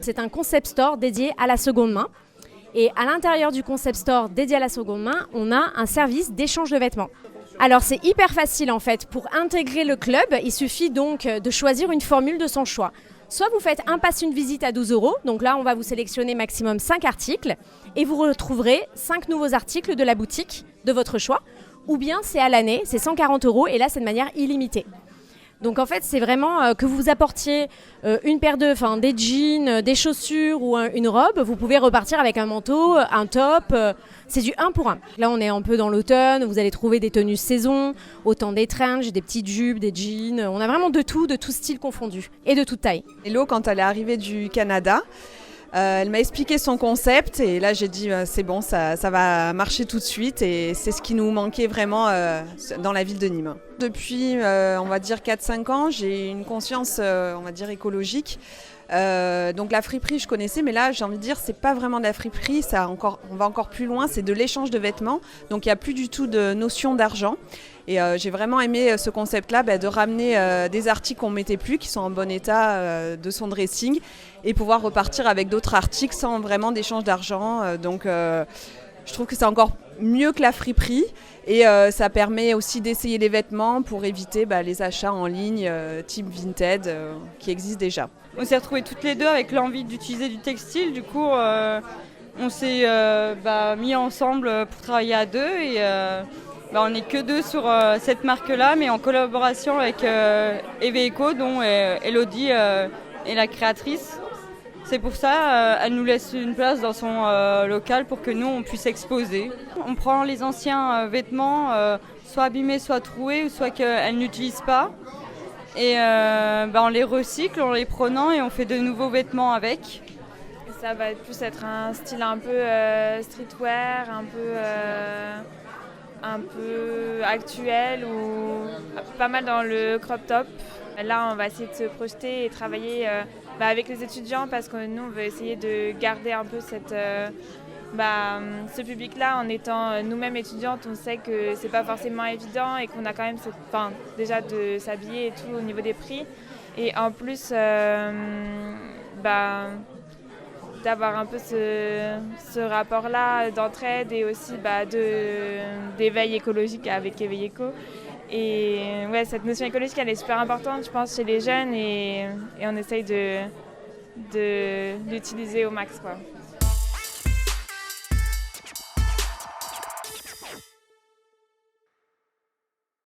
C'est un concept store dédié à la seconde main. Et à l'intérieur du concept store dédié à la seconde main, on a un service d'échange de vêtements. Alors c'est hyper facile en fait. Pour intégrer le club, il suffit donc de choisir une formule de son choix. Soit vous faites un pass une visite à 12 €, donc là on va vous sélectionner maximum 5 articles et vous retrouverez 5 nouveaux articles de la boutique de votre choix. Ou bien c'est à l'année, c'est 140 € et là c'est de manière illimitée. Donc en fait, c'est vraiment que vous apportiez des jeans, des chaussures ou une robe, vous pouvez repartir avec un manteau, un top. C'est du 1 pour 1. Là, on est un peu dans l'automne, vous allez trouver des tenues saison, autant des trenches, des petites jupes, des jeans. On a vraiment de tout style confondu et de toute taille. Hello, quand elle est arrivée du Canada, elle m'a expliqué son concept et là j'ai dit c'est bon, ça va marcher tout de suite et c'est ce qui nous manquait vraiment dans la ville de Nîmes. Depuis on va dire 4-5 ans, j'ai une conscience on va dire écologique. Donc la friperie je connaissais, mais là j'ai envie de dire c'est pas vraiment de la friperie, on va encore plus loin, c'est de l'échange de vêtements, donc il n'y a plus du tout de notion d'argent. Et j'ai vraiment aimé ce concept-là, de ramener des articles qu'on ne mettait plus, qui sont en bon état de son dressing, et pouvoir repartir avec d'autres articles sans vraiment d'échange d'argent. Donc je trouve que c'est encore mieux que la friperie, et ça permet aussi d'essayer les vêtements pour éviter les achats en ligne type Vinted qui existent déjà. On s'est retrouvés toutes les deux avec l'envie d'utiliser du textile, du coup on s'est mis ensemble pour travailler à deux et on n'est que deux sur cette marque-là, mais en collaboration avec Eveeco, dont Elodie est la créatrice. C'est pour ça elle nous laisse une place dans son local pour que nous, on puisse exposer. On prend les anciens vêtements, soit abîmés, soit troués, ou soit qu'elle n'utilise pas. Et on les recycle en les prenant et on fait de nouveaux vêtements avec. Ça va plus être un style un peu streetwear, un peu actuel ou pas mal dans le crop top. Là, on va essayer de se projeter et travailler avec les étudiants parce que nous, on veut essayer de garder un peu ce public-là en étant nous-mêmes étudiantes. On sait que c'est pas forcément évident et qu'on a quand même déjà de s'habiller et tout au niveau des prix. Et en plus, d'avoir un peu ce rapport-là d'entraide et aussi d'éveil écologique avec Eveeco. Et ouais, cette notion écologique, elle est super importante, je pense, chez les jeunes et on essaye de l'utiliser au max, quoi.